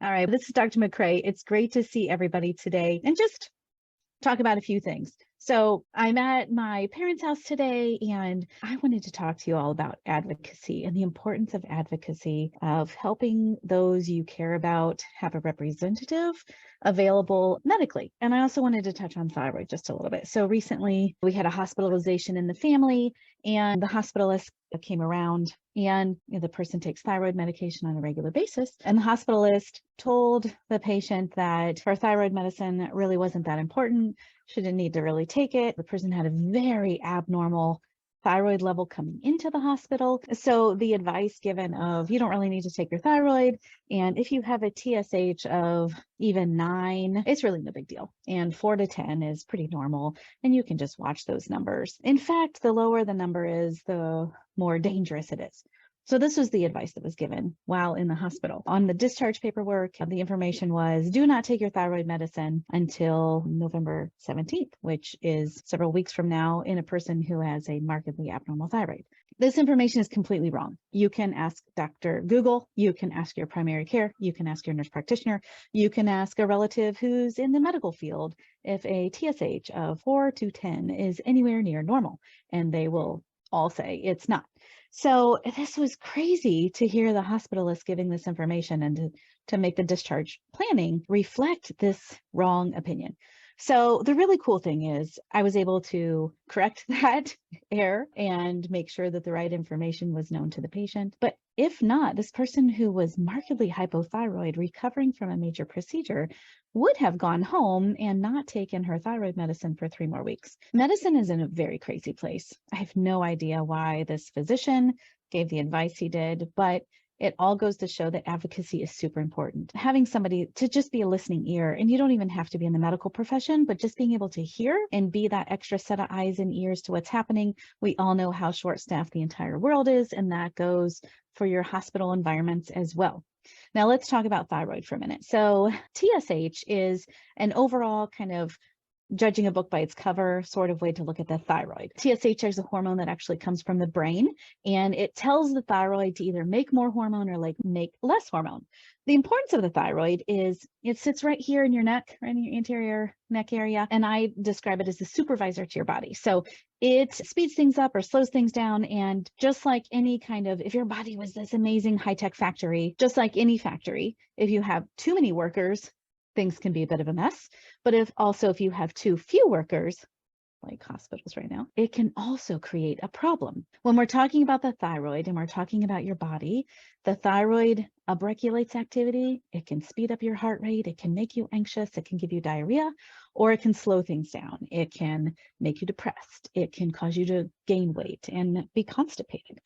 All right, this is Dr. McRae. It's great to see everybody today and just talk about a few things. So I'm at my parents' house today, and I wanted to talk to you all about advocacy and the importance of advocacy, of helping those you care about have a representative available medically. And I also wanted to touch on thyroid just a little bit. So recently we had a hospitalization in the family, and the hospitalist came around, and the person takes thyroid medication on a regular basis. And the hospitalist told the patient that her thyroid medicine really wasn't that important. She didn't need to really take it. The person had a very abnormal thyroid level coming into the hospital. So the advice given of, you don't really need to take your thyroid. And if you have a TSH of even 9, it's really no big deal. And 4 to 10 is pretty normal. And you can just watch those numbers. In fact, the lower the number is, the more dangerous it is. So this was the advice that was given while in the hospital. On the discharge paperwork, the information was, do not take your thyroid medicine until November 17th, which is several weeks from now, in a person who has a markedly abnormal thyroid. This information is completely wrong. You can ask Dr. Google, you can ask your primary care, you can ask your nurse practitioner, you can ask a relative who's in the medical field if a TSH of 4 to 10 is anywhere near normal, and they will all say it's not. So this was crazy to hear the hospitalist giving this information and to make the discharge planning reflect this wrong opinion. So the really cool thing is I was able to correct that error and make sure that the right information was known to the patient. But if not, this person who was markedly hypothyroid, recovering from a major procedure, would have gone home and not taken her thyroid medicine for 3 more weeks. Medicine is in a very crazy place. I have no idea why this physician gave the advice he did, but it all goes to show that advocacy is super important. Having somebody to just be a listening ear, and you don't even have to be in the medical profession, but just being able to hear and be that extra set of eyes and ears to what's happening. We all know how short-staffed the entire world is, and that goes for your hospital environments as well. Now let's talk about thyroid for a minute. So TSH is an overall kind of judging a book by its cover sort of way to look at the thyroid. TSH is a hormone that actually comes from the brain, and it tells the thyroid to either make more hormone or make less hormone. The importance of the thyroid is it sits right here in your neck, right in your anterior neck area, and I describe it as the supervisor to your body. So it speeds things up or slows things down, and just like any kind of, if your body was this amazing high-tech factory, just like any factory, if you have too many workers, things can be a bit of a mess. But if you have too few workers, like hospitals right now, it can also create a problem. When we're talking about the thyroid and we're talking about your body, the thyroid upregulates activity. It can speed up your heart rate. It can make you anxious. It can give you diarrhea, or it can slow things down. It can make you depressed. It can cause you to gain weight and be constipated.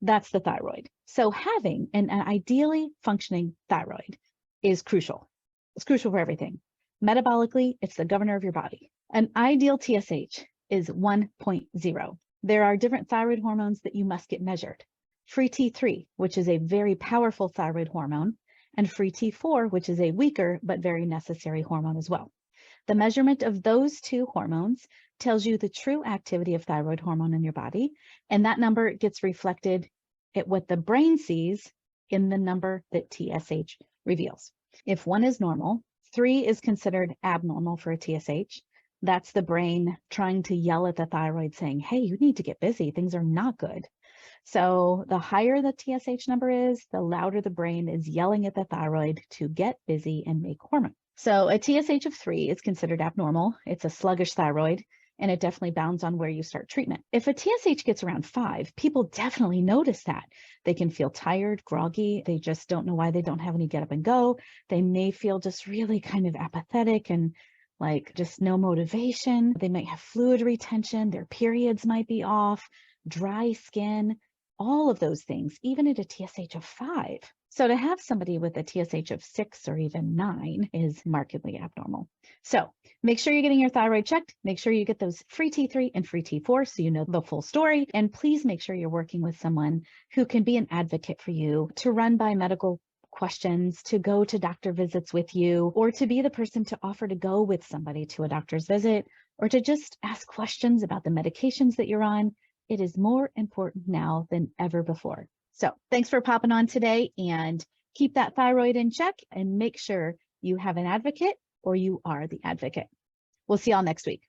That's the thyroid. So having an ideally functioning thyroid is crucial. It's crucial for everything. Metabolically, it's the governor of your body. An ideal TSH is 1.0. There are different thyroid hormones that you must get measured. Free T3, which is a very powerful thyroid hormone, and free T4, which is a weaker but very necessary hormone as well. The measurement of those 2 hormones tells you the true activity of thyroid hormone in your body, and that number gets reflected at what the brain sees in the number that TSH reveals. If 1 is normal, 3 is considered abnormal for a TSH. That's the brain trying to yell at the thyroid saying, hey, you need to get busy. Things are not good. So the higher the TSH number is, the louder the brain is yelling at the thyroid to get busy and make hormone. So a TSH of 3 is considered abnormal. It's a sluggish thyroid, and it definitely bounds on where you start treatment. If a TSH gets around 5, people definitely notice that. They can feel tired, groggy. They just don't know why they don't have any get up and go. They may feel just really kind of apathetic and like just no motivation. They might have fluid retention. Their periods might be off, dry skin, all of those things, even at a TSH of 5. So to have somebody with a TSH of 6 or even 9 is markedly abnormal. So make sure you're getting your thyroid checked. Make sure you get those free T3 and free T4 so you know the full story. And please make sure you're working with someone who can be an advocate for you, to run by medical questions, to go to doctor visits with you, or to be the person to offer to go with somebody to a doctor's visit, or to just ask questions about the medications that you're on. It is more important now than ever before. So thanks for popping on today, and keep that thyroid in check and make sure you have an advocate or you are the advocate. We'll see y'all next week.